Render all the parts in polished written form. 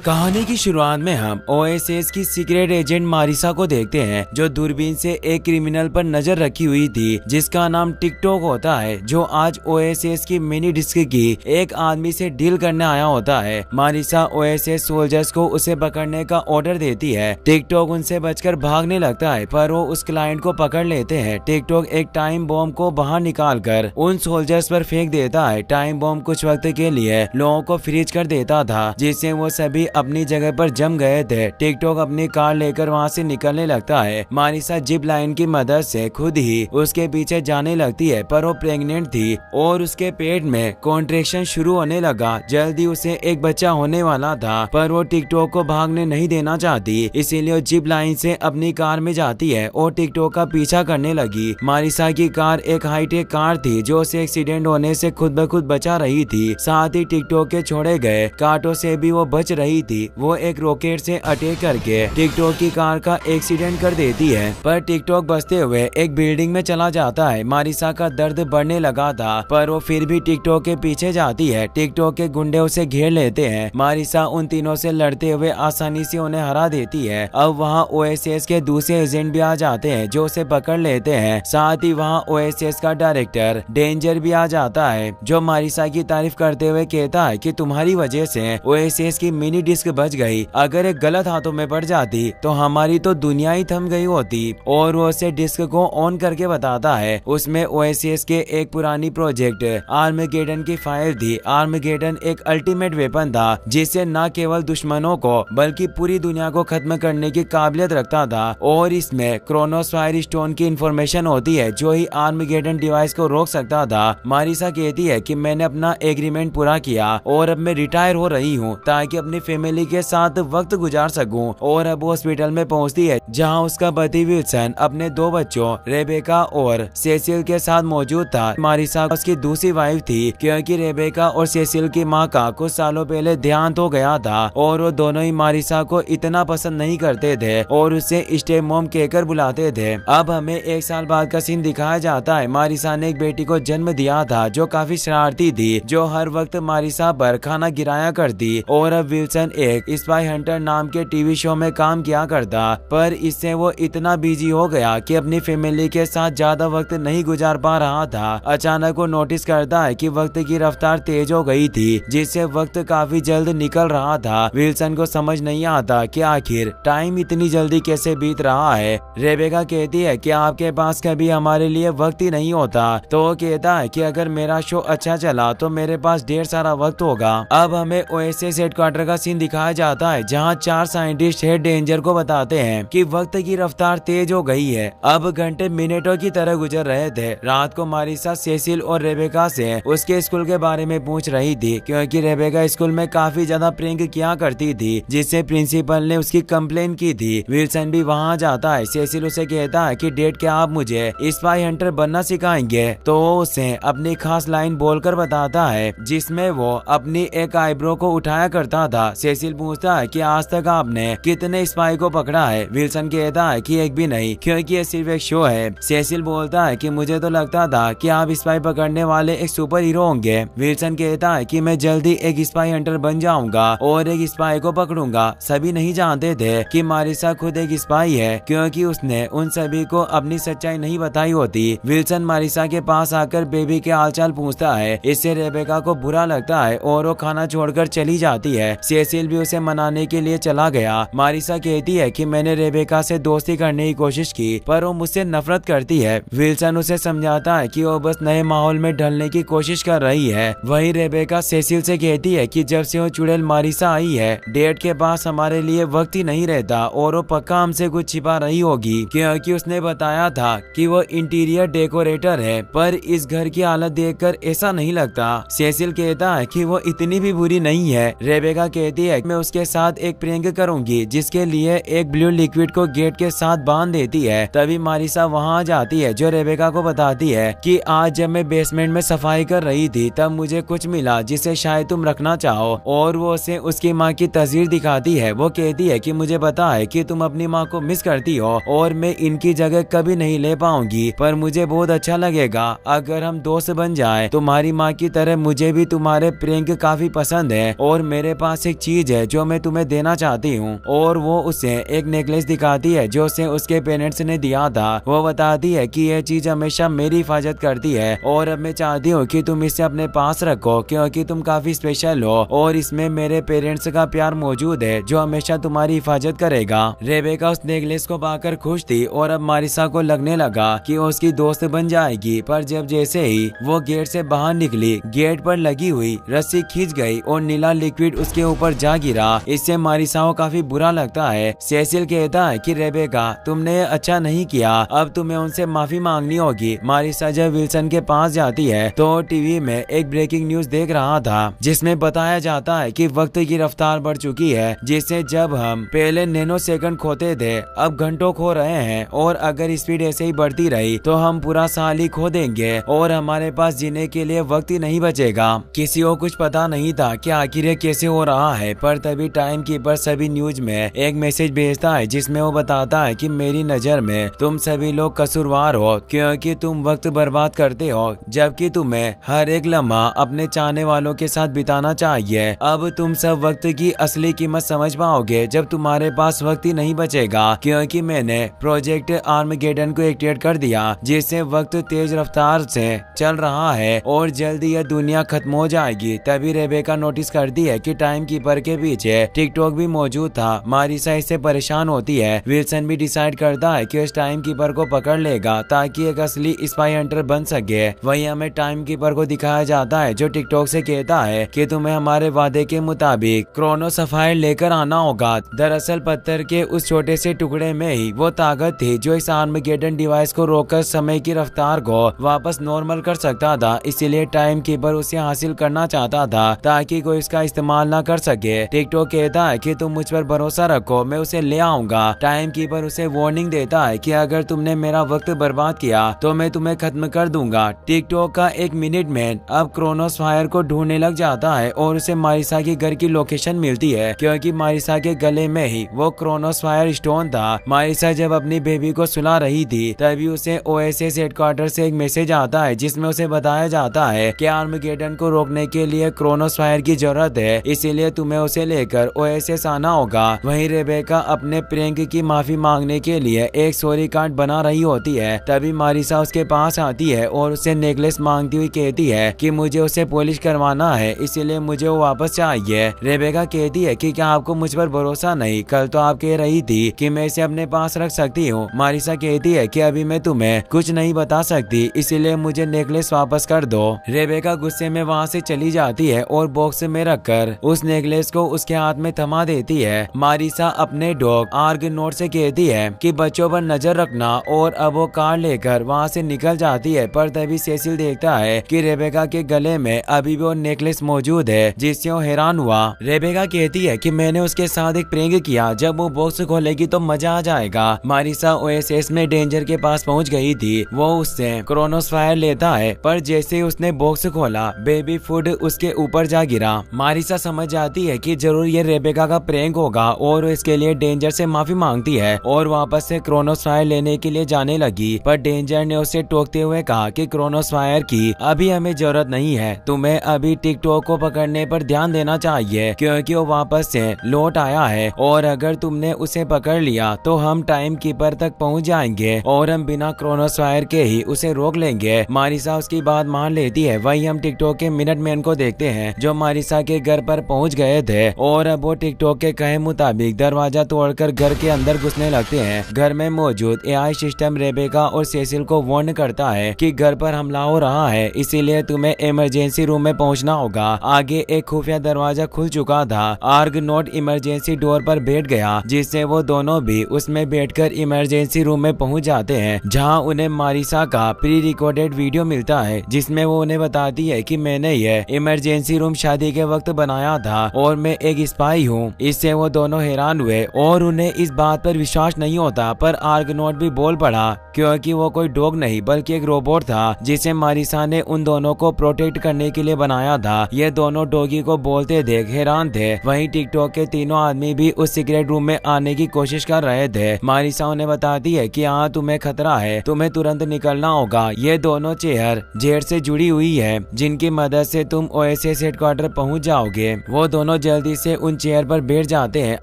कहानी की शुरुआत में हम ओएसएस की सीक्रेट एजेंट मारिसा को देखते हैं, जो दूरबीन से एक क्रिमिनल पर नजर रखी हुई थी जिसका नाम टिकटॉक होता है, जो आज ओएसएस की मिनी डिस्क की एक आदमी से डील करने आया होता है। मारिसा ओएसएस सोल्जर्स को उसे पकड़ने का ऑर्डर देती है। टिकटॉक उनसे बचकर भागने लगता है, पर वो उस क्लाइंट को पकड़ लेते हैं। टिकटॉक एक टाइम बॉम्ब को बाहर निकाल कर उन सोल्जर्स पर फेंक देता है। टाइम बॉम्ब कुछ वक्त के लिए लोगों को फ्रीज कर देता था, जिससे वो सभी अपनी जगह पर जम गए थे। टिकटॉक अपनी कार लेकर वहाँ से निकलने लगता है। मारिसा जिप लाइन की मदद से खुद ही उसके पीछे जाने लगती है, पर वो प्रेग्नेंट थी और उसके पेट में कॉन्ट्रैक्शन शुरू होने लगा। जल्दी उसे एक बच्चा होने वाला था, पर वो टिकटॉक को भागने नहीं देना चाहती, इसीलिए वो जिप लाइन से अपनी कार में जाती है और टिकटॉक का पीछा करने लगी। मारिसा की कार एक हाईटेक कार थी जो उसे एक्सीडेंट होने से खुद ब खुद बचा रही थी। साथ ही टिकटॉक के छोड़े गए कांटों से भी वो बच रही थी। वो एक रॉकेट से अटैक करके टिकटॉक की कार का एक्सीडेंट कर देती है, पर टिकटॉक बचते हुए एक बिल्डिंग में चला जाता है। मारिसा का दर्द बढ़ने लगा था, पर वो फिर भी टिकटॉक के पीछे जाती है। टिकटॉक के गुंडे उसे घेर लेते हैं। मारिसा उन तीनों से लड़ते हुए आसानी से उन्हें हरा देती है। अब वहाँ ओएसएस के दूसरे एजेंट भी आ जाते हैं, जो उसे पकड़ लेते हैं। साथ ही वहाँ ओएसएस का डायरेक्टर डेंजर भी आ जाता है, जो मारिसा की तारीफ करते हुए कहता है कि तुम्हारी वजह से ओएसएस की मिनी डिस्क बच गई। अगर एक गलत हाथों में पड़ जाती तो हमारी तो दुनिया ही थम गई होती। और वो उसे डिस्क को ऑन करके बताता है। उसमें ओएसएस के एक पुरानी प्रोजेक्ट आर्मगेडन की फाइल थी। आर्मगेडन एक अल्टीमेट वेपन था, जिससे न केवल दुश्मनों को बल्कि पूरी दुनिया को खत्म करने की काबिलियत रखता था। और इसमें क्रोनोस फायर स्टोन की इंफॉर्मेशन होती है, जो ही आर्मगेडन डिवाइस को रोक सकता था। मारिसा कहती है कि मैंने अपना एग्रीमेंट पूरा किया और अब मैं रिटायर हो रही हूँ, ताकि अपनी फैमिली के साथ वक्त गुजार सकूं। और अब हॉस्पिटल में पहुंचती है, जहां उसका पति विल्सन अपने दो बच्चों रेबेका और सेसिल के साथ मौजूद था। मारिसा उसकी दूसरी वाइफ थी, क्योंकि रेबेका और सेसिल की मां का कुछ सालों पहले देहांत हो गया था और वो दोनों ही मारिसा को इतना पसंद नहीं करते थे और उसे स्टेप मॉम कहकर बुलाते थे। अब हमें एक साल बाद का सीन दिखाया जाता है। मारिसा ने एक बेटी को जन्म दिया था, जो काफी शरारती थी, जो हर वक्त मारिसा पर खाना गिराया करती। और अब विल्सन एक स्पाई हंटर नाम के टीवी शो में काम किया करता, पर इससे वो इतना बिजी हो गया कि अपनी फैमिली के साथ ज्यादा वक्त नहीं गुजार पा रहा था। अचानक वो नोटिस करता है कि वक्त की रफ्तार तेज हो गई थी, जिससे वक्त काफी जल्द निकल रहा था। विल्सन को समझ नहीं आता कि आखिर टाइम इतनी जल्दी कैसे बीत रहा है। रेबेका कहती है कि आपके पास कभी हमारे लिए वक्त ही नहीं होता, तो वो कहता है कि अगर मेरा शो अच्छा चला तो मेरे पास ढेर सारा वक्त होगा। अब हमें ओएसएस हेडक्वार्टर का सीन दिखाया जाता है, जहां चार साइंटिस्ट हेड डेंजर को बताते हैं कि वक्त की रफ्तार तेज हो गई है। अब घंटे मिनटों की तरह गुजर रहे थे। रात को मारिसा सेसिल और रेबेका से उसके स्कूल के बारे में पूछ रही थी, क्योंकि रेबेका स्कूल में काफी ज्यादा प्रैंक किया करती थी, जिससे प्रिंसिपल ने उसकी कंप्लेन की थी। विल्सन भी वहाँ जाता है। सेसिल उसे कहता है कि डेट क्या आप मुझे स्पाई हंटर बनना सिखाएंगे, तो वो उसे अपनी खास लाइन बोलकर बताता है, जिसमें वो अपनी एक आईब्रो को उठाया करता था। सेसिल पूछता है कि आज तक आपने कितने स्पाई को पकड़ा है। विल्सन कहता है कि एक भी नहीं, क्योंकि ये सिर्फ एक शो है। सेसिल बोलता है कि मुझे तो लगता था कि आप स्पाई पकड़ने वाले एक सुपर हीरो होंगे। विल्सन कहता है कि मैं जल्दी एक स्पाई हंटर बन जाऊंगा और एक स्पाई को पकड़ूंगा। सभी नहीं जानते थे कि मारिसा खुद एक स्पाई है, क्योंकि उसने उन सभी को अपनी सच्चाई नहीं बताई होती। विल्सन मारिसा के पास आकर बेबी के हालचाल पूछता है। इससे रेबेका को बुरा लगता है और वो खाना छोड़कर चली जाती है। सेसिल भी उसे मनाने के लिए चला गया। मारिसा कहती है कि मैंने रेबेका से दोस्ती करने की कोशिश की, पर वो मुझसे नफरत करती है। विल्सन उसे समझाता है कि वो बस नए माहौल में ढलने की कोशिश कर रही है। वहीं रेबेका सेसिल से कहती है कि जब से वो चुड़ैल मारिसा आई है, डेट के पास हमारे लिए वक्त ही नहीं रहता और वो पक्का हमसे कुछ छिपा रही होगी, क्योंकि उसने बताया था कि वो इंटीरियर डेकोरेटर है। पर इस घर की हालत देखकर ऐसा नहीं लगता। सेसिल कहता है कि वो इतनी भी बुरी नहीं है। रेबेका कहती है कि मैं उसके साथ एक प्रैंक करूंगी, जिसके लिए एक ब्लू लिक्विड को गेट के साथ बांध देती है। तभी मारिसा वहाँ आ जाती है, जो रेबेका को बताती है कि आज जब मैं बेसमेंट में सफाई कर रही थी, तब मुझे कुछ मिला जिसे शायद तुम रखना चाहो। और वो उसे उसकी माँ की तस्वीर दिखाती है। वो कहती है कि मुझे पता है कि तुम अपनी माँ को मिस करती हो और मैं इनकी जगह कभी नहीं ले पाऊंगी, पर मुझे बहुत अच्छा लगेगा अगर हम दोस्त बन जाए। तुम्हारी माँ की तरह मुझे भी तुम्हारे प्रैंक काफी पसंद है और मेरे पास एक चीज चीज है जो मैं तुम्हें देना चाहती हूँ। और वो उसे एक नेकलेस दिखाती है जो उसे उसके पेरेंट्स ने दिया था। वो बताती है कि यह चीज हमेशा मेरी हिफाजत करती है और अब मैं चाहती हूँ कि तुम इसे अपने पास रखो क्योंकि तुम काफी स्पेशल हो और इसमें मेरे पेरेंट्स का प्यार मौजूद है जो हमेशा तुम्हारी हिफाजत करेगा। रेबेका उस नेकलेस को पाकर खुश थी और अब मारिसा को लगने लगा कि वो उसकी दोस्त बन जाएगी। पर जब जैसे ही वो गेट से बाहर निकली, गेट पर लगी हुई रस्सी खींच गई और नीला लिक्विड उसके ऊपर जा गिरा। इससे मारिसा को काफी बुरा लगता है। सेसिल कहता है कि रेबेका तुमने अच्छा नहीं किया, अब तुम्हें उनसे माफी मांगनी होगी। मारिसा जब विल्सन के पास जाती है तो टीवी में एक ब्रेकिंग न्यूज देख रहा था जिसमें बताया जाता है कि वक्त की रफ्तार बढ़ चुकी है, जिससे जब हम पहले नैनो सेकंड खोते थे अब घंटों खो रहे हैं और अगर स्पीड ऐसे ही बढ़ती रही तो हम पूरा साल ही खो देंगे और हमारे पास जीने के लिए वक्त ही नहीं बचेगा। किसी को कुछ पता नहीं था कि आखिर ये कैसे हो रहा है, पर तभी टाइम कीपर सभी न्यूज में एक मैसेज भेजता है जिसमें वो बताता है कि मेरी नजर में तुम सभी लोग कसूरवार हो क्योंकि तुम वक्त बर्बाद करते हो जबकि तुम्हें हर एक लम्हा अपने चाहने वालों के साथ बिताना चाहिए। अब तुम सब वक्त की असली कीमत समझ पाओगे जब तुम्हारे पास वक्त ही नहीं बचेगा क्योंकि मैंने प्रोजेक्ट आर्मगेडन को एक्टिवेट कर दिया जिससे वक्त तेज रफ्तार से चल रहा है और जल्दी यह दुनिया खत्म हो जाएगी। तभी रेबेका नोटिस करती है कि टाइम कीपर के पीछे टिकटॉक भी मौजूद था। मारिसा इससे परेशान होती है। विल्सन भी डिसाइड करता है कि उस टाइम कीपर को पकड़ लेगा ताकि एक असली स्पाई हंटर बन सके। वहीं हमें टाइम कीपर को दिखाया जाता है जो टिकटॉक से कहता है कि तुम्हें हमारे वादे के मुताबिक क्रोनो सफायर लेकर आना होगा। दरअसल पत्थर के उस छोटे से टुकड़े में ही वो ताकत थी जो इस आर्मगेडन डिवाइस को रोककर समय की रफ्तार को वापस नॉर्मल कर सकता था। इसीलिए टाइम कीपर उसे हासिल करना चाहता था ताकि कोई इसका इस्तेमाल ना कर सके। टिकटॉक कहता है कि तुम मुझ पर भरोसा रखो, मैं उसे ले आऊंगा। टाइम कीपर उसे वार्निंग देता है कि अगर तुमने मेरा वक्त बर्बाद किया तो मैं तुम्हें खत्म कर दूंगा। टिकटॉक का एक मिनट मैन अब क्रोनोस फायर को ढूंढने लग जाता है और उसे मारिसा के घर की लोकेशन मिलती है क्योंकि मारिसा के गले में ही वो क्रोनोस फायर स्टोन था। मारिसा जब अपनी बेबी को सुला रही थी तभी उसे ओएसएस हेडक्वार्टर से एक मैसेज आता है जिसमें उसे बताया जाता है कि आर्मगेडन को रोकने के लिए क्रोनोस फायर की जरूरत है, इसीलिए तुम्हें उसे लेकर ओएसएस आना होगा। वहीं रेबेका अपने प्रैंक की माफी मांगने के लिए एक सॉरी कार्ड बना रही होती है। तभी मारिसा उसके पास आती है और उसे नेकलेस मांगती हुई कहती है कि मुझे उसे पॉलिश करवाना है, इसीलिए मुझे वो वापस चाहिए। रेबेका कहती है कि क्या आपको मुझ पर भरोसा नहीं? कल तो आप कह रही थी कि मैं इसे अपने पास रख सकती हूँ। मारिसा कहती है कि अभी मैं तुम्हें कुछ नहीं बता सकती, इसीलिए मुझे नेकलेस वापस कर दो। रेबेका गुस्से में वहाँ से चली जाती है और बॉक्स में रखकर उस नेकलेस को उसके हाथ में थमा देती है। मारिसा अपने डॉग आर्गनॉट से कहती है कि बच्चों पर नजर रखना और अब वो कार लेकर वहाँ से निकल जाती है। पर तभी सेसिल देखता है कि रेबेका के गले में अभी भी वो नेकलेस मौजूद है जिससे वो हैरान हुआ। रेबेका कहती है कि मैंने उसके साथ एक प्रैंक किया, जब वो बॉक्स खोलेगी तो मजा आ जाएगा। मारिसा ओएसएस में डेंजर के पास पहुंच गई थी। वो उससे क्रोनोस फायर लेता है पर जैसे ही उसने बॉक्स खोला बेबी फूड उसके ऊपर जा गिरा। मारिसा समझ जाती है कि जरूर ये रेबेका का प्रैंक होगा और इसके लिए डेंजर से माफी मांगती है और वापस से क्रोनोस फायर लेने के लिए जाने लगी। पर डेंजर ने उसे टोकते हुए कहा कि क्रोनोस फायर की अभी हमें जरूरत नहीं है, तुम्हें अभी टिकटॉक को पकड़ने पर ध्यान देना चाहिए क्योंकि वो वापस से लौट आया है और अगर तुमने उसे पकड़ लिया तो हम टाइम कीपर तक पहुंच जाएंगे और हम बिना क्रोनोस फायर के ही उसे रोक लेंगे। मारिसा उसकी बात मान लेती है। वहीं हम टिकटॉक के मिनट मैन को देखते हैं जो मारिसा के घर पर पहुंच गए थे और अब वो टिकटॉक के कहे मुताबिक दरवाजा तोड़कर घर के अंदर घुसने लगते हैं। घर में मौजूद एआई सिस्टम रेबेका और सेसिल को वार्न करता है कि घर पर हमला हो रहा है, इसीलिए तुम्हें इमरजेंसी रूम में पहुंचना होगा। आगे एक खुफिया दरवाजा खुल चुका था। आर्गनॉट इमरजेंसी डोर पर बैठ गया जिससे वो दोनों भी उसमें बैठकर इमरजेंसी रूम में पहुंच जाते हैं जहां उन्हें मारिसा का प्री रिकॉर्डेड वीडियो मिलता है जिसमें वो उन्हें बताती है कि मैंने ये इमरजेंसी रूम शादी के वक्त बनाया था और मैं एक स्पाई हूँ। इससे वो दोनों हैरान हुए और उन्हें इस बात पर विश्वास नहीं होता। पर आर्गनॉट भी बोल पड़ा क्योंकि वो कोई डॉग नहीं बल्कि एक रोबोट था जिसे मारिसा ने उन दोनों को प्रोटेक्ट करने के लिए बनाया था। ये दोनों डॉगी को बोलते देख हैरान थे। वहीं टिकटॉक के तीनों आदमी भी उस सीक्रेट रूम में आने की कोशिश कर रहे थे। मारिसा उन्हें बताती है कि यहाँ तुम्हें खतरा है, तुम्हें तुरंत निकलना होगा। ये दोनों चेयर जेड से जुड़ी हुई है जिनकी मदद से तुम ओएसएस हेडक्वार्टर पहुंच जाओगे। वो दोनों दोनों जल्दी से उन चेयर पर बैठ जाते हैं।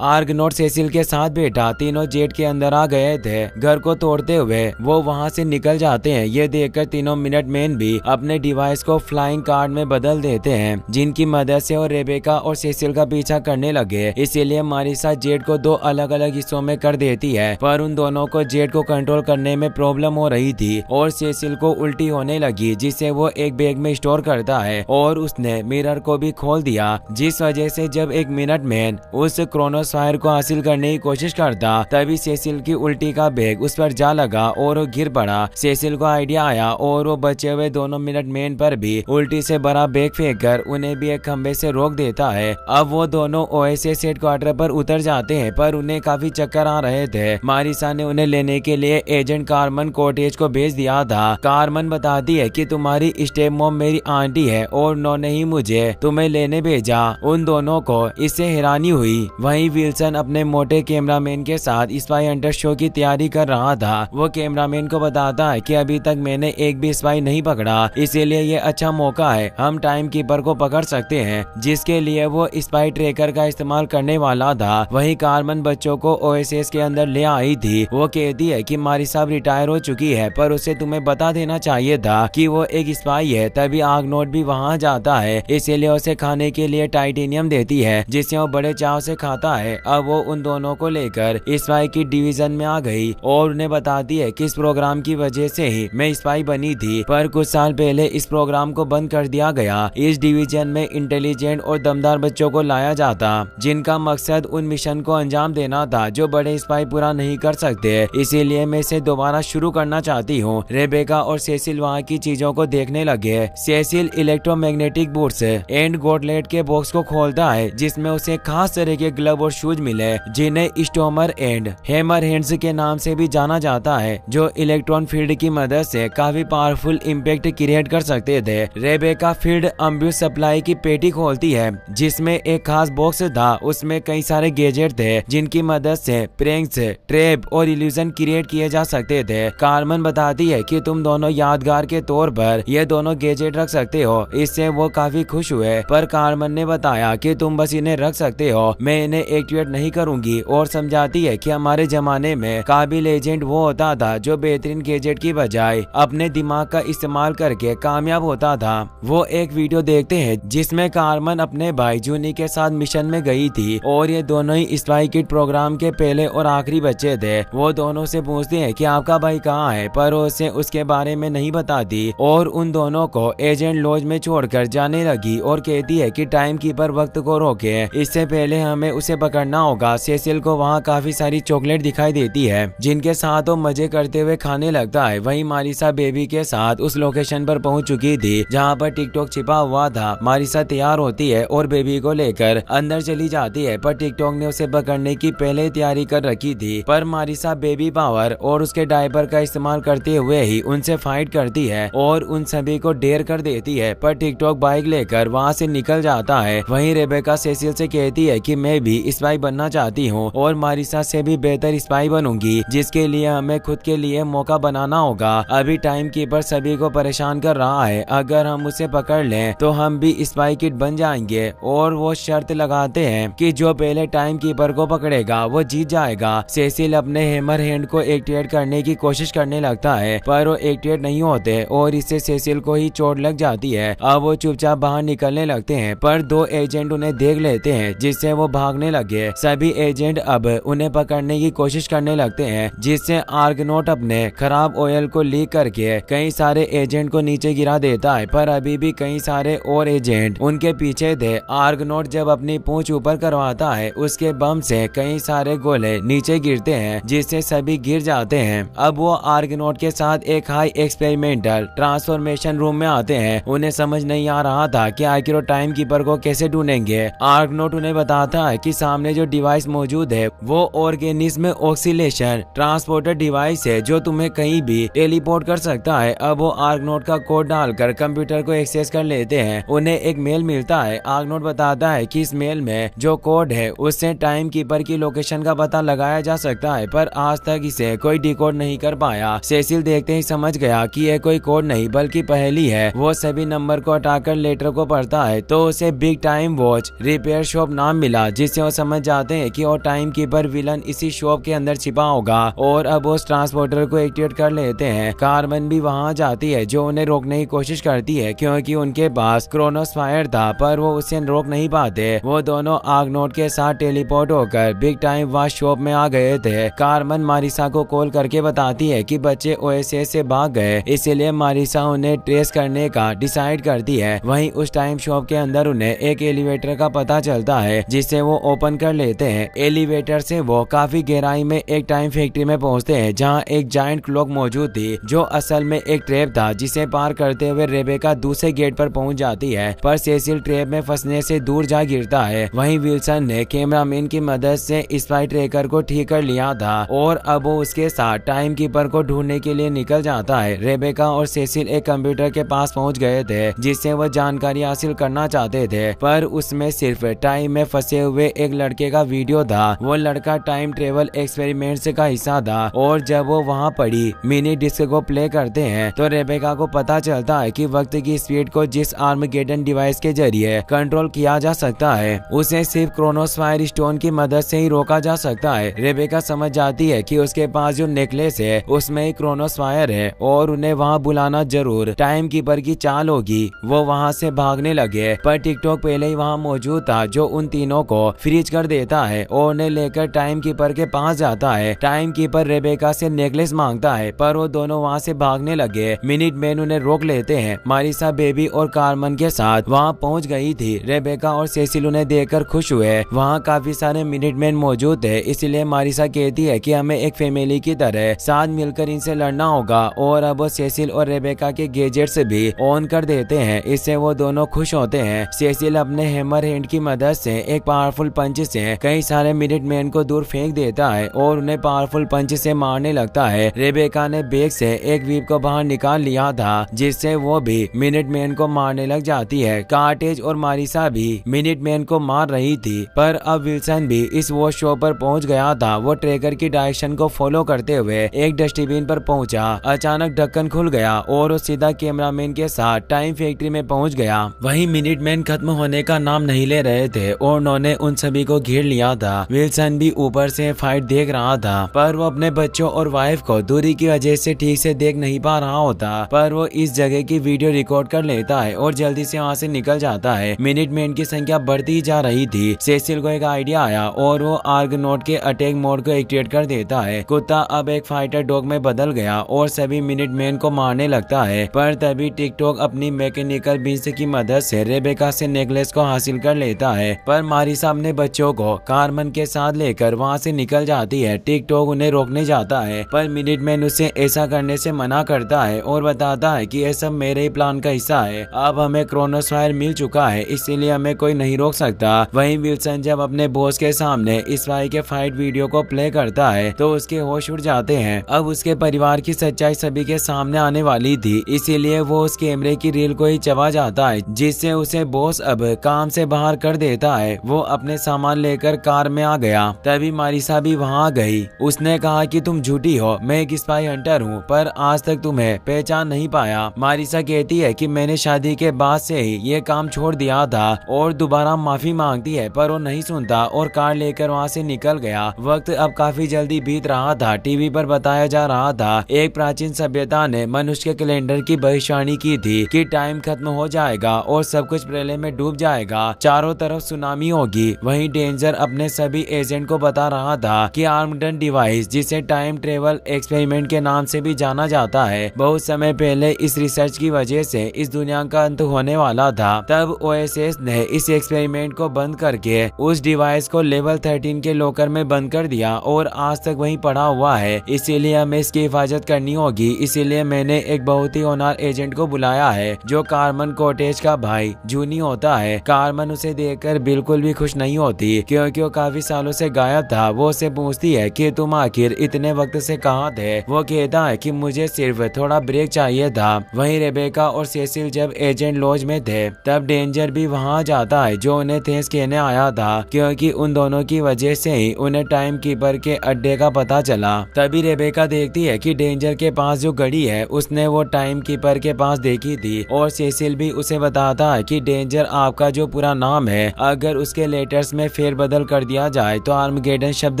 आर्गनॉट सेसिल के साथ बैठा तीनों जेट के अंदर आ गए थे। घर को तोड़ते हुए वो वहाँ से निकल जाते हैं। ये देखकर तीनों मिनटमैन भी अपने डिवाइस को फ्लाइंग कार्ड में बदल देते हैं, जिनकी मदद से वो रेबेका और सेसिल का पीछा करने लगे। इसीलिए मारिसा जेट को दो अलग अलग हिस्सों में कर देती है, पर उन दोनों को जेट को कंट्रोल करने में प्रॉब्लम हो रही थी और सेसिल को उल्टी होने लगी, जिसे वो एक बैग में स्टोर करता है और उसने मिरर को भी खोल दिया, जिस वजह से जब एक मिनटमैन उस क्रोनोस्फायर को हासिल करने की कोशिश करता तभी सेसिल की उल्टी का बैग उस पर जा लगा और वो गिर पड़ा। सेसिल को आइडिया आया और वो बचे हुए दोनों मिनटमैन पर भी उल्टी से बड़ा बैग फेंककर उन्हें भी एक खंबे से रोक देता है। अब वो दोनों ओएसएस हेडक्वार्टर पर उतर जाते हैं, पर उन्हें काफी चक्कर आ रहे थे। मारिसा ने उन्हें लेने के लिए एजेंट कार्मन कॉटेज को भेज दिया था। कार्मन बताती है कि तुम्हारी स्टेप मॉम मेरी आंटी है और उन्होंने ही मुझे तुम्हें लेने भेजा। उन दोनों को इससे हैरानी हुई। वहीं विल्सन अपने मोटे कैमरामैन के साथ स्पाई हंटर शो की तैयारी कर रहा था। वो कैमरामैन को बताता है कि अभी तक मैंने एक भी स्पाई नहीं पकड़ा, इसीलिए ये अच्छा मौका है, हम टाइम कीपर को पकड़ सकते हैं, जिसके लिए वो स्पाई ट्रैकर का इस्तेमाल करने वाला था। वहीं कार्मन बच्चों को ओएसएस के अंदर ले आई थी। वो कहती है कि मारिसा रिटायर हो चुकी है, पर उसे तुम्हें बता देना चाहिए था कि वो एक स्पाई है। तभी आर्गनॉट भी वहाँ जाता है, इसीलिए उसे खाने के लिए टाइटेनियम देती है, जिसे वो बड़े चाव से खाता है। अब वो उन दोनों को लेकर स्पाई की डिवीजन में आ गई और उन्हें बताती है कि इस प्रोग्राम की वजह से ही मैं स्पाई बनी थी, पर कुछ साल पहले इस प्रोग्राम को बंद कर दिया गया। इस डिवीजन में इंटेलिजेंट और दमदार बच्चों को लाया जाता, जिनका मकसद उन मिशन को अंजाम देना था जो बड़े स्पाई पूरा नहीं कर सकते। इसीलिए मैं इसे दोबारा शुरू करना चाहती हूँ। रेबेका और सेसिल वहाँ की चीजों को देखने लगे। सेसिल इलेक्ट्रोमैग्नेटिक बूट्स एंड गॉटलेट के बॉक्स को खोलता है, जिसमें उसे खास तरह के ग्लव और शूज मिले, जिन्हें स्टॉमर एंड हैमर हैंड्स के नाम से भी जाना जाता है, जो इलेक्ट्रॉन फील्ड की मदद से काफी पावरफुल इम्पैक्ट क्रिएट कर सकते थे। रेबेका फील्ड अम्ब्यूज सप्लाई की पेटी खोलती है, जिसमें एक खास बॉक्स था। उसमें कई सारे गैजेट थे, जिनकी मदद से प्रैंक्स, ट्रैप और इल्यूजन क्रिएट किए जा सकते थे। कार्मन बताती है कि तुम दोनों यादगार के तौर पर ये दोनों गैजेट रख सकते हो। इससे वो काफी खुश हुए, पर कार्मन ने बताया कि तुम बस इन्हें रख सकते हो, मैं इन्हें एक्टिवेट नहीं करूंगी, और समझाती है कि हमारे जमाने में काबिल एजेंट वो होता था जो बेहतरीन गैजेट की बजाय अपने दिमाग का इस्तेमाल करके कामयाब होता था। वो एक वीडियो देखते हैं जिसमें कार्मन अपने भाई जूनी के साथ मिशन में गई थी और ये दोनों ही स्पाई किड प्रोग्राम के पहले और आखिरी बच्चे थे। वो दोनों से पूछते हैं कि आपका भाई कहाँ है, पर उसे उसके बारे में नहीं बताती और उन दोनों को एजेंट लॉज में छोड़कर जाने लगी और कहती है कि टाइम कीपर वक्त को रोके, इससे पहले हमें उसे पकड़ना होगा। सेसिल को वहाँ काफी सारी चॉकलेट दिखाई देती है, जिनके साथ वो मजे करते हुए खाने लगता है। वहीं मारिसा बेबी के साथ उस लोकेशन पर पहुंच चुकी थी जहां पर टिकटॉक छिपा हुआ था। मारिसा तैयार होती है और बेबी को लेकर अंदर चली जाती है, पर टिकटॉक ने उसे पकड़ने की पहले तैयारी कर रखी थी। पर मारिसा बेबी पावर और उसके डायपर का इस्तेमाल करते हुए ही उनसे फाइट करती है और उन सभी को डेर कर देती है, पर टिकटॉक बाइक लेकर वहाँ से निकल जाता है। वहीं रेबेका सेसिल से कहती है कि मैं भी स्पाई बनना चाहती हूँ और मारिसा से भी बेहतर स्पाई बनूंगी, जिसके लिए हमें खुद के लिए मौका बनाना होगा। अभी टाइम कीपर सभी को परेशान कर रहा है, अगर हम उसे पकड़ लें तो हम भी स्पाई किड बन जाएंगे। और वो शर्त लगाते हैं कि जो पहले टाइम कीपर को पकड़ेगा वो जीत जाएगा। सेसिल अपने हैमर हैंड को एक्टिवेट करने की कोशिश करने लगता है, पर वो एक्टिवेट नहीं होते और इससे सेसिल को ही चोट लग जाती है। अब वो चुपचाप बाहर निकलने लगते हैं, पर दो एजेंट उन्हें देख लेते हैं, जिससे वो भागने लगे। सभी एजेंट अब उन्हें पकड़ने की कोशिश करने लगते हैं, जिससे आर्गनॉट अपने खराब ऑयल को लीक करके कई सारे एजेंट को नीचे गिरा देता है, पर अभी भी कई सारे और एजेंट उनके पीछे थे। आर्गनॉट जब अपनी पूंछ ऊपर करवाता है, उसके बम से कई सारे गोले नीचे गिरते हैं, जिससे सभी गिर जाते हैं। अब वो आर्गनॉट के साथ एक हाई एक्सपेरिमेंटल ट्रांसफॉर्मेशन रूम में आते हैं। उन्हें समझ नहीं आ रहा था कि आखिर टाइम कीपर को कैसे ढूंढेंगे। आर्गनॉट उन्हें बताता है कि सामने जो डिवाइस मौजूद है वो ऑर्गेनिज्म ऑक्सीलेशन ट्रांसपोर्टर डिवाइस है, जो तुम्हें कहीं भी टेलीपोर्ट कर सकता है। अब वो आर्गनॉट का कोड डालकर कंप्यूटर को एक्सेस कर लेते हैं। उन्हें एक मेल मिलता है। आर्गनॉट बताता है कि इस मेल में जो कोड है उससे टाइम कीपर की लोकेशन का पता लगाया जा सकता है, पर आज तक इसे कोई डिकोड नहीं कर पाया। सेसिल देखते ही समझ गया कि यह कोई कोड नहीं बल्कि पहेली है। वो सभी नंबर को हटाकर लेटर को पढ़ता है तो उसे big time watch watch repair shop नाम मिला, जिससे वो समझ जाते हैं कि वो टाइम कीपर विलन इसी शॉप के अंदर छिपा होगा और अब वो ट्रांसपोर्टर को एक्टिवेट कर लेते हैं। कार्मेन भी वहां जाती है जो उन्हें रोकने की कोशिश करती है क्योंकि उनके पास क्रोनोस्फायर था, पर वो उसे रोक नहीं पाते। वो दोनों आर्गनॉट के साथ टेलीपोर्ट होकर बिग टाइम वॉच शॉप में आ गए थे। कार्मेन मारिसा को कॉल करके बताती है कि बच्चे ओएसएस से भाग गए, इसलिए मारिसा उन्हें ट्रेस करने का डिसाइड करती है। वहीं उस टाइम शॉप के अंदर उन्हें एक एलिवेटर का पता चलता है जिसे वो ओपन कर लेते हैं। एलिवेटर से वो काफी गहराई में एक टाइम फैक्ट्री में पहुंचते हैं जहां एक जायंट क्लॉक मौजूद थी जो असल में एक ट्रैप था, जिसे पार करते हुए रेबेका दूसरे गेट पर पहुंच जाती है, पर सेसिल ट्रैप में फंसने से दूर जा गिरता है। वहीं विल्सन ने कैमरामैन की मदद से स्पाई ट्रैकर को ठीक कर लिया था और अब वो उसके साथ टाइम कीपर को ढूंढने के लिए निकल जाता है। रेबेका और सेसिल एक कंप्यूटर के पास पहुंच गए थे जिससे वह जानकारी हासिल करना चाहते थे, पर उसमें सिर्फ टाइम में फंसे हुए एक लड़के का वीडियो था। वो लड़का टाइम ट्रेवल एक्सपेरिमेंट्स का हिस्सा था और जब वो वहां पड़ी मिनी डिस्क को प्ले करते हैं तो रेबेका को पता चलता है कि वक्त की स्पीड को जिस आर्मगेडन डिवाइस के जरिए कंट्रोल किया जा सकता है उसे सिर्फ क्रोनोस्फायर स्टोन की मदद से ही रोका जा सकता है। रेबेका समझ जाती है कि उसके पास जो नेकलेस है उसमें ही क्रोनोस्फायर है और उन्हें वहां बुलाना जरूर टाइम कीपर की चाल होगी। वो वहां से भागने लगे, पर टिकटॉक पहले ही वहां मौजूद था जो उन तीनों को फ्रीज कर देता है और उन्हें लेकर टाइम कीपर के पास जाता है। टाइम कीपर रेबेका से नेकलेस मांगता है, पर वो दोनों वहां से भागने लगे। मिनट मैन उन्हें रोक लेते हैं। मारिसा बेबी और कार्मेन के साथ वहां पहुंच गई थी। रेबेका और सेसिल उन्हें देखकर खुश हुए। वहां काफी सारे मिनट मैन मौजूद थे, इसलिए मारिसा कहती है कि हमें एक फैमिली की तरह साथ मिलकर इनसे लड़ना होगा और अब वो सेसिल और रेबेका के गैजेट्स भी ऑन कर देते हैं। इससे वो दोनों खुश होते हैं। सेसिल अपने हैमर हैंड की मदद से एक पावरफुल पंच से कई सारे मिनट मैन को दूर फेंक देता है और उन्हें पावरफुल पंच से मारने लगता है। रेबेका ने बैग से एक व्हीप को बाहर निकाल लिया था जिससे वो भी मिनट मैन को मारने लग जाती है। कार्टेज और मारिसा भी मिनट मैन को मार रही थी, पर अब विल्सन भी इस वॉच शॉप पर पहुंच गया था। वो ट्रैकर की डायरेक्शन को फॉलो करते हुए एक डस्टबिन पर पहुंचा। अचानक ढक्कन खुल गया और वो सीधा कैमरामैन के साथ टाइम फैक्ट्री में पहुंच गया। वहीं मिनट मैन खत्म होने का नाम नहीं ले रहे थे और उन्होंने उन सभी को घेर लिया था। विल्सन भी ऊपर से फाइट देख रहा था, पर वो अपने बच्चों और वाइफ को दूरी की वजह से ठीक से देख नहीं पा रहा होता, पर वो इस जगह की वीडियो रिकॉर्ड कर लेता है और जल्दी से वहाँ से निकल जाता है। मिनट मैन की संख्या बढ़ती जा रही थी। सेसिल को एक आइडिया आया और वो आर्गनॉट के अटैक मोड को एक्टिवेट कर देता है। कुत्ता अब एक फाइटर डॉग में बदल गया और सभी मिनट मैन को मारने लगता है, पर तभी टिकटॉक अपनी मैकेनिकल बीन्स की मदद से रेबेका से नेकलेस को हासिल कर लेता है, पर मारिसा अपने बच्चों को कार्मेन के साथ लेकर वहाँ से निकल जाती है। टिकटॉक उन्हें रोकने जाता है, पर मिनट मैन उसे ऐसा करने से मना करता है और बताता है कि यह सब मेरे ही प्लान का हिस्सा है। अब हमें क्रोनोस्फायर मिल चुका है, इसीलिए हमें कोई नहीं रोक सकता। वहीं विल्सन जब अपने बॉस के सामने स्पाई के फाइट वीडियो को प्ले करता है तो उसके होश उड़ जाते हैं। अब उसके परिवार की सच्चाई सभी के सामने आने वाली थी, इसीलिए वो उस कैमरे की रील को ही चबा जाता है, जिससे उसे बॉस अब काम से बाहर कर देता है। वो अपने सामान लेकर कार में आ गया। तभी मारिसा भी वहाँ आ गई। उसने कहा कि तुम झूठी हो, मैं एक स्पाई हंटर हूँ, पर आज तक तुम्हें पहचान नहीं पाया। मारिसा कहती है कि मैंने शादी के बाद से ही ये काम छोड़ दिया था और दोबारा माफी मांगती है, पर वो नहीं सुनता और कार लेकर वहाँ से निकल गया। वक्त अब काफी जल्दी बीत रहा था। टीवी पर बताया जा रहा था एक प्राचीन सभ्यता ने मनुष्य के कैलेंडर की भविष्यवाणी की थी कि टाइम खत्म हो जाएगा और सब कुछ प्रलय में डूब जाएगा, चारों तरफ सुनामी होगी। वहीं डेंजर अपने सभी एजेंट को बता रहा था कि आर्मगन डिवाइस, जिसे टाइम ट्रेवल एक्सपेरिमेंट के नाम से भी जाना जाता है, बहुत समय पहले इस रिसर्च की वजह से इस दुनिया का अंत होने वाला था। तब ओएसएस ने इस एक्सपेरिमेंट को बंद करके उस डिवाइस को लेवल 13 के लॉकर में बंद कर दिया और आज तक वहीं पड़ा हुआ है। इसीलिए हमें इसकी हिफाजत करनी होगी। इसीलिए मैंने एक बहुत ही होनहार एजेंट को बुलाया है जो कार्मेन कोटेज का भाई जूनी होता है। कार्मेन उसे देखकर बिल्कुल भी खुश नहीं होती क्योंकि वो काफी सालों से गायब था। वो उसे पूछती है कि तुम आखिर इतने वक्त से कहाँ थे। वो कहता है कि मुझे सिर्फ थोड़ा ब्रेक चाहिए था। वहीं रेबेका और सेसिल जब एजेंट लॉज में थे तब डेंजर भी वहाँ जाता है जो उन्हें थैंक्स कहने आया था, क्योंकि उन दोनों की वजह से ही उन्हें टाइम कीपर के अड्डे का पता चला। तभी रेबेका देखती है कि डेंजर के पास जो घड़ी है उसने वो टाइम कीपर के पास देखी थी और सेसिल भी उसे बताता है कि डेंजर आपका जो पूरा नाम है। अगर उसके लेटर्स में फेरबदल कर दिया जाए तो आर्मगेडन शब्द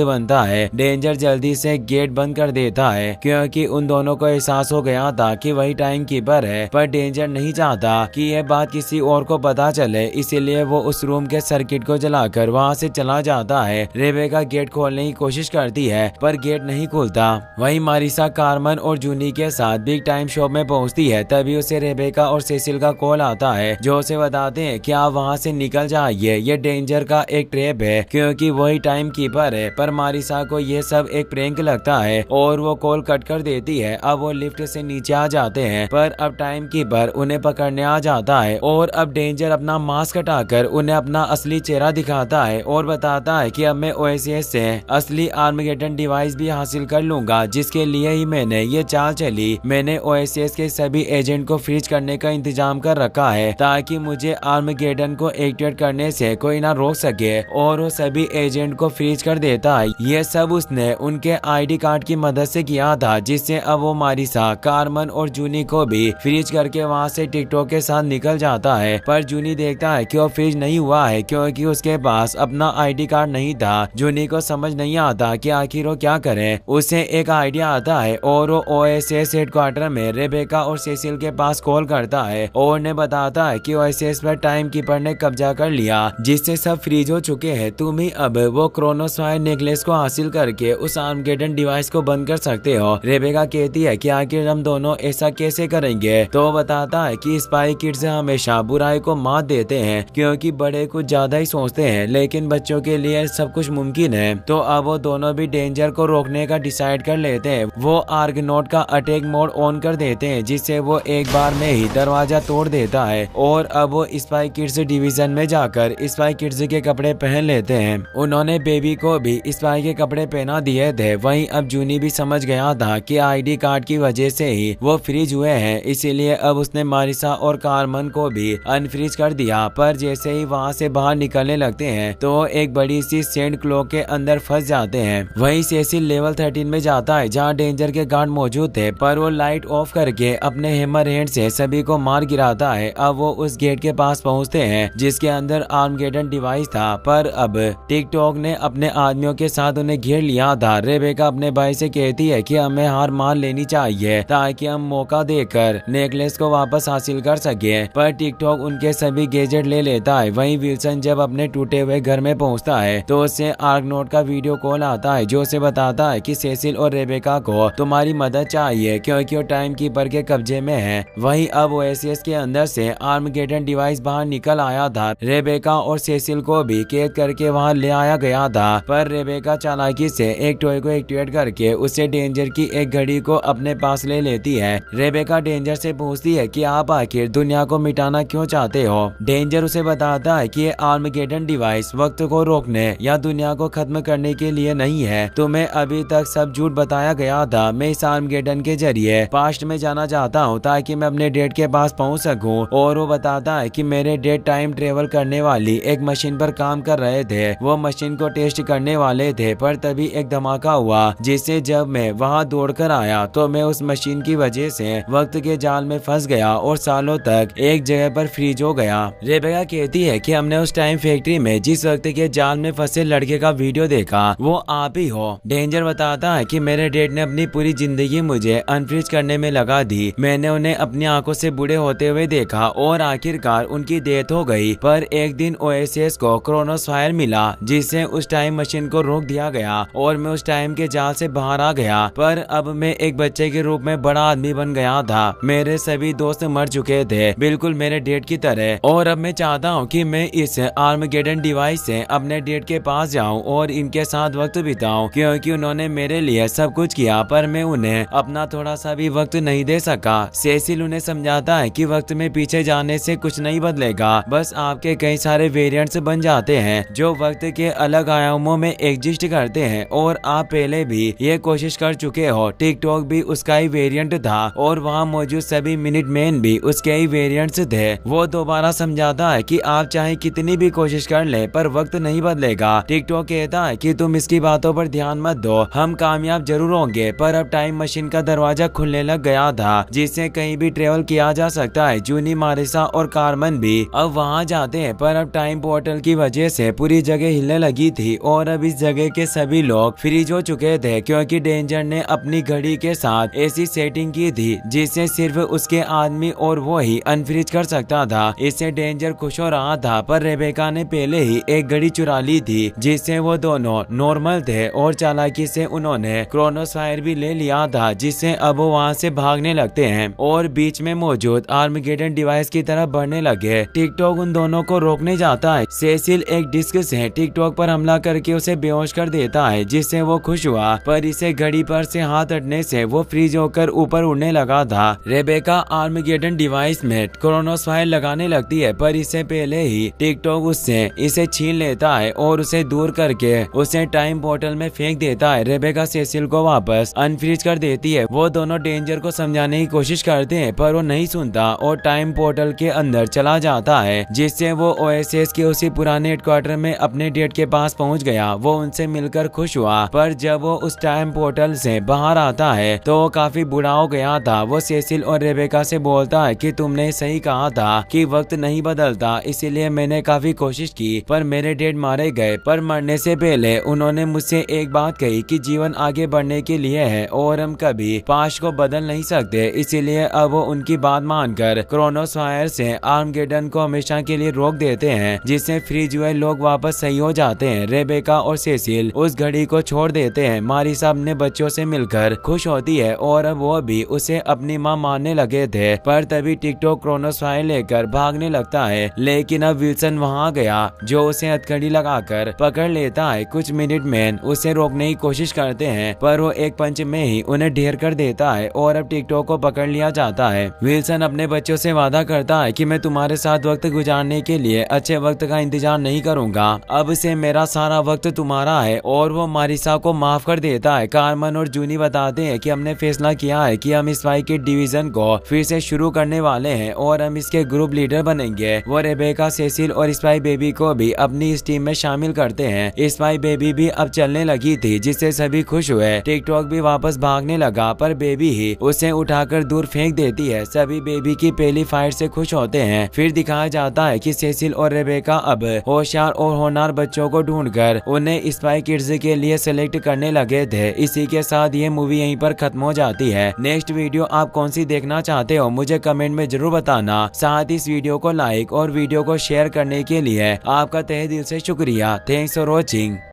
बनता है। डेंजर जल्दी से गेट बंद कर देता है क्योंकि उन दोनों को एहसास हो गया था कि वही टाइम कीपर है, पर डेंजर नहीं चाहता कि यह बात किसी और को पता चले, इसीलिए वो उस रूम के सर्किट को जलाकर वहाँ से चला जाता है। रेबेका गेट खोलने की कोशिश करती है पर गेट नहीं खुलता। वहीं मारिसा कार्मन और जूनी के साथ बिग टाइम शॉप में पहुंचती है। तभी उसे रेबेका और सेसिल का कॉल आता है जो उसे बताते हैं कि आप वहां से निकल जाइए, ये डेंजर का एक ट्रैप है क्योंकि वही टाइम कीपर है। पर मारिसा को ये सब एक प्रैंक लगता है और वो कॉल कट कर देती है। अब वो लिफ्ट से नीचे आ जाते हैं पर अब टाइम कीपर उन्हें पकड़ने आ जाता है और अब डेंजर अपना मास्क हटाकर उन्हें अपना असली चेहरा दिखाता है और बताता है कि अब मैं ओएसएस से असली आर्मगेडन डिवाइस भी हासिल कर लूंगा, जिसके लिए ही मैंने ये चाल चली। मैंने ओएसएस के सभी एजेंट को फ्रीज करने का इंतजाम कर रखा है ताकि मुझे आर्मगेडन को एक्टिवेट करने से कोई ना रोक सके, और वो सभी एजेंट को फ्रीज कर देता है। ये सब उसने उनके आईडी कार्ड की मदद से किया था, जिससे अब वो मारिसा, कार्मन और जूनी को भी फ्रीज करके वहाँ से टिकटॉक के साथ निकल जाता है। पर जूनी देखता है कि वो फ्रीज नहीं हुआ है क्योंकि उसके पास अपना आईडी कार्ड नहीं था। जूनी को समझ नहीं आता कि आखिर वो क्या करे। उसे एक आइडिया आता है और वो ओएसएस हेडक्वार्टर में रेबेका और सेसिल के पास कॉल करता है और उन्हें बताता है कि ओएसएस पर टाइम कीपर ने कब्जा कर लिया, जिससे सब फ्रीज हो चुके हैं। तुम ही अब वो क्रोनोस्फायर नेकलेस को हासिल करके उस आर्मगेडन डिवाइस को बंद कर सकते हो। रेबेका कहती है कि आखिर हम दोनों ऐसा कैसे करेंगे, तो बताता है कि स्पाई किड्स हमेशा बुराई को मात देते हैं क्योंकि बड़े कुछ ज्यादा ही सोचते हैं, लेकिन बच्चों के लिए सब कुछ मुमकिन है। तो अब वो दोनों भी डेंजर को रोकने का डिसाइड कर लेते हैं। वो आर्गनॉट का अटैक मोड ऑन कर देते हैं, जिससे वो एक बार में ही दरवाजा तोड़ देता है और अब वो स्पाई किड्स डिवीजन में जाकर स्पाई किड्स के कपड़े पहन लेते हैं। उन्होंने बेबी को भी स्पाई के कपड़े पहना दिए थे। वहीं अब जूनी भी समझ गया था कि आईडी कार्ड की वजह से ही वो फ्रीज हुए हैं, इसीलिए अब उसने मारिसा और कार्मन को भी अनफ्रीज कर दिया। पर जैसे ही वहाँ से बाहर निकलने लगते हैं तो एक बड़ी सी सेंट क्लॉक के अंदर फंस जाते हैं। वहीं सेसिल लेवल 13 में जाता है जहाँ डेंजर के गार्ड मौजूद थे, पर वो लाइट ऑफ करके अपने हैमर हैंड से सभी को मार गिराता है। अब वो उस गेट के पास पहुँचते हैं जिसके अंदर आर्मगेडन डिवाइस था, पर अब टिकटॉक ने अपने आदमियों के साथ उन्हें घेर लिया था। रेबेका अपने भाई से कहती है कि हमें हार मान लेनी चाहिए ताकि हम मौका देकर नेकलेस को वापस हासिल कर सके, पर टिकटॉक उनके सभी गैजेट ले लेता है। वहीं विल्सन जब अपने टूटे हुए घर में पहुंचता है तो उसे आर्गनॉट का वीडियो कॉल आता है जो उसे बताता है कि सेसिल और रेबेका को तुम्हारी मदद चाहिए क्योंकि वो टाइम कीपर के कब्जे में है। वहीं अब ओएसएस के अंदर से आर्मगेडन डिवाइस बाहर निकल आया था। रेबेका और सेसिल को भी कैद करके वहां ले आया गया था, पर रेबेका चालाकी से एक टॉय को एक्टिवेट करके उसे डेंजर की एक घड़ी को अपने पास ले लेती है। रेबेका डेंजर से पूछती है कि आप आखिर दुनिया को मिटाना क्यों चाहते हो। डेंजर उसे बताता है कि ये आर्मगेडन डिवाइस वक्त को रोकने या दुनिया को खत्म करने के लिए नहीं है। तुम्हें अभी तक सब झूठ बताया गया था। मैं इस आर्मगेडन के जरिए पास्ट में जाना चाहता हूँ ताकि मैं अपने डेड के पास पहुँच सकूँ। और वो बताता है कि मेरे डेड टाइम ट्रेवल करने वाली एक मशीन पर काम कर रहे थे। वो मशीन को टेस्ट करने वाले थे, पर तभी एक धमाका हुआ जिससे जब मैं वहाँ दौड़कर आया तो मैं उस मशीन की वजह से वक्त के जाल में फंस गया और सालों तक एक जगह पर फ्रीज हो गया। रेबेका कहती है कि हमने उस टाइम फैक्ट्री में जिस वक्त के जाल में फंसे लड़के का वीडियो देखा वो आप ही हो। डेंजर बताता है कि मेरे डैड ने अपनी पूरी जिंदगी मुझे अनफ्रीज करने में लगा दी। मैंने उन्हें अपनी आंखों से बूढ़े होते हुए देखा और आखिरकार उनकी डेथ हो गई। पर एक दिन ओएसएस को क्रोनोस्फायर मिला जिससे उस टाइम मशीन को रोक दिया गया और मैं उस टाइम के जाल से बाहर आ गया। पर अब मैं एक बच्चे के रूप में बड़ा आदमी बन गया था। मेरे सभी दोस्त मर चुके थे, बिल्कुल मेरे डेड की तरह, और अब मैं चाहता हूँ कि मैं इस आर्मगेडन डिवाइस से अपने डेड के पास जाऊं और इनके साथ वक्त बिताऊं क्योंकि उन्होंने मेरे लिए सब कुछ किया, पर मैं उन्हें अपना थोड़ा सा भी वक्त नहीं दे सका। सेसिल उन्हें समझाता है कि वक्त में पीछे जाने से कुछ नहीं बदलेगा, बस आपके कई सारे वेरिएंट्स बन जाते हैं जो वक्त के अलग आयामों में एग्जिस्ट करते हैं और आप पहले भी ये कोशिश कर चुके हो। टिकटॉक भी उसका ही वेरिएंट था और वहाँ मौजूद सभी मिनट मैन भी उसके ही वेरिएंट्स थे। वो दोबारा समझाता है कि आप चाहे कितनी भी कोशिश कर ले पर वक्त नहीं बदलेगा। टिकटॉक कहता है कि तुम इसकी बातों पर ध्यान मत दो, हम कामयाब जरूर होंगे। पर अब टाइम मशीन का दरवाजा खुलने लग गया था जिससे कहीं भी ट्रेवल किया जा सकता है। जूनी, मारिसा और कार्मन भी अब वहाँ जा जाते हैं, पर अब टाइम पोर्टल की वजह से पूरी जगह हिलने लगी थी और अब इस जगह के सभी लोग फ्रीज हो चुके थे, क्योंकि डेंजर ने अपनी घड़ी के साथ ऐसी सेटिंग की थी जिससे सिर्फ उसके आदमी और वो ही अनफ्रीज कर सकता था। इससे डेंजर खुश हो रहा था, पर रेबेका ने पहले ही एक घड़ी चुरा ली थी जिससे वो दोनों नॉर्मल थे और चालाकी से उन्होंने क्रोनोस्फायर भी ले लिया था, जिससे अब वो वहाँ से भागने लगते हैं और बीच में मौजूद आर्मगेडन डिवाइस की तरफ बढ़ने लगे। टिकटॉक उन दोनों को रोकने जाता है। सेसिल एक डिस्क से टिकटॉक पर हमला करके उसे बेहोश कर देता है, जिससे वो खुश हुआ, पर इसे घड़ी पर से हाथ हटने से वो फ्रीज होकर ऊपर उड़ने लगा था। रेबेका आर्मगेडन डिवाइस में क्रोनोस्फायर लगाने लगती है, पर इससे पहले ही टिकटॉक उससे इसे छीन लेता है और उसे दूर करके उसे टाइम पोर्टल में फेंक देता है। रेबेका सेसिल को वापस अनफ्रीज कर देती है। वो दोनों डेंजर को समझाने की कोशिश करते हैं, पर वो नहीं सुनता और टाइम पोर्टल के अंदर चला जाता है, जिससे वो ओएसएस के उसी पुराने हेडक्वार्टर में अपने डेट के पास पहुंच गया। वो उनसे मिलकर खुश हुआ, पर जब वो उस टाइम पोर्टल से बाहर आता है तो वो काफी बुरा हो गया था। वो सेसिल और रेबेका से बोलता है कि तुमने सही कहा था कि वक्त नहीं बदलता, इसीलिए मैंने काफी कोशिश की, पर मेरे डेड मारे गए। पर मरने से पहले उन्होंने मुझसे एक बात कही कि जीवन आगे बढ़ने के लिए है और हम कभी पास्ट को बदल नहीं सकते, इसीलिए अब वो उनकी बात मानकर क्रोनोस्फायर से आर्मगेडन को हमेशा के लिए रोक देते हैं, जिससे फ्रीज हुए लोग वापस सही हो जाते हैं। रेबेका और सेसिल उस घड़ी को छोड़ देते हैं। मारिसा अपने बच्चों से मिलकर खुश होती है और अब वो भी उसे अपनी मां मानने लगे थे, पर तभी टिकटॉक क्रोनोस्फायर लेकर भागने लगता है, लेकिन अब विल्सन वहां गया जो उसे हथकड़ी लगाकर पकड़ लेता है। कुछ मिनट में उसे रोकने की कोशिश करते हैं, पर वो एक पंच में ही उन्हें ढेर कर देता है और अब टिकटॉक को पकड़ लिया जाता है। विल्सन अपने बच्चों से वादा करता है कि मैं तुम्हारे साथ वक्त गुजारने के लिए अच्छे वक्त का इंतजार नहीं करूंगा, अब से मेरा सारा वक्त तुम्हारा है, और वो मारिसा को माफ कर देता है। कार्मन और जूनी बताते हैं कि हमने फैसला किया है कि हम स्पाई के डिवीजन को फिर से शुरू करने वाले हैं और हम इसके ग्रुप लीडर बनेंगे। वो रेबेका, सेसिल और स्पाई बेबी को भी अपनी इस टीम में शामिल करते हैं। स्पाई बेबी भी अब चलने लगी थी, जिससे सभी खुश हुए। टिकटॉक भी वापस भागने लगा, पर बेबी ही उसे उठाकर दूर फेंक देती है। सभी बेबी की पहली फाइट से खुश होते हैं। फिर दिखाया जाता है कि सेसिल और रेबेका अब होशियार और होनहार बच्चों को ढूंढकर उन्हें स्पाई किड्स के लिए सेलेक्ट करने लगे थे। इसी के साथ ये मूवी यहीं पर खत्म हो जाती है। नेक्स्ट वीडियो आप कौन सी देखना चाहते हो मुझे कमेंट में जरूर बताना। साथ ही इस वीडियो को लाइक और वीडियो को शेयर करने के लिए आपका तहे दिल से शुक्रिया। Thanks for watching.